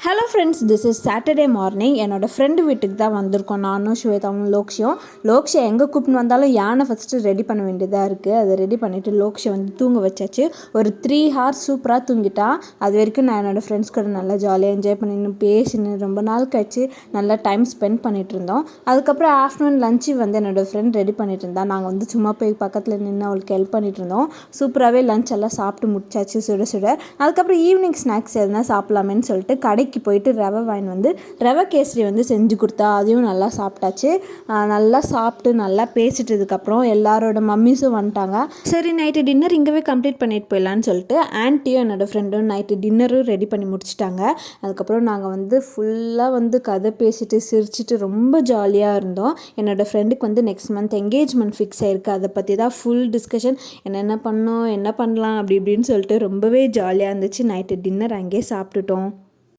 Hello friends, this is Saturday morning. என்னோடய friend வீட்டுக்கு தான் வந்திருக்கோம். நானும் ஸ்வேதாவும் லோக்ஷியா எங்கே கூப்பிட்டு வந்தாலும் யானை ஃபஸ்ட்டு ரெடி பண்ண வேண்டியதாக இருக்குது. அதை ரெடி பண்ணிவிட்டு லோக்ஷியை வந்து தூங்க வச்சாச்சு. ஒரு 3 hours சூப்பராக தூங்கிட்டா. அது வரைக்கும் நான் என்னோடய ஃப்ரெண்ட்ஸ் கூட நல்லா ஜாலியாக என்ஜாய் பண்ணின்னு பேசின்னு ரொம்ப நாள் கழிச்சு நல்லா டைம் ஸ்பெண்ட் பண்ணிகிட்டு இருந்தோம். அதுக்கப்புறம் ஆஃப்டர்நூன் லஞ்சு வந்து என்னோடய ஃப்ரெண்ட் ரெடி பண்ணிகிட்டு இருந்தா. நாங்கள் வந்து சும்மா போய் பக்கத்தில் நின்று அவளுக்கு ஹெல்ப் பண்ணிகிட்டு இருந்தோம். சூப்பராகவே லஞ்ச் எல்லாம் சாப்பிட்டு முடிச்சாச்சு சுட சுட. அதுக்கப்புறம் ஈவினிங் ஸ்நாக்ஸ் எதுனா சாப்பிட்லாமேன்னு சொல்லிட்டு கடைக்கு போயிட்டு ரவை வாங்கி வந்து ரவை கேசரி வந்து செஞ்சு கொடுத்தா. அதையும் நல்லா சாப்பிட்டாச்சு. நல்லா சாப்பிட்டு நல்லா பேசிட்டதுக்கப்புறம் எல்லாரோட மம்மிஸும் வந்துட்டாங்க. சரி, நைட்டு டின்னர் இங்கேவே கம்ப்ளீட் பண்ணிட்டு போயிடலான்னு சொல்லிட்டு ஆன்ட்டியும் என்னோடய ஃப்ரெண்டும் நைட்டு டின்னரும் ரெடி பண்ணி முடிச்சிட்டாங்க. அதுக்கப்புறம் நாங்கள் வந்து ஃபுல்லாக வந்து கதை பேசிட்டு சிரிச்சிட்டு ரொம்ப ஜாலியாக இருந்தோம். என்னோடய ஃப்ரெண்டுக்கு வந்து நெக்ஸ்ட் மந்த் என்கேஜ்மெண்ட் ஃபிக்ஸ் ஆகிருக்கு. அதை பற்றி தான் ஃபுல் டிஸ்கஷன். என்னென்ன பண்ணோம், என்ன பண்ணலாம் அப்படி இப்படின்னு சொல்லிட்டு ரொம்பவே ஜாலியாக இருந்துச்சு. நைட்டு டின்னர் அங்கேயே சாப்பிட்டுட்டோம்.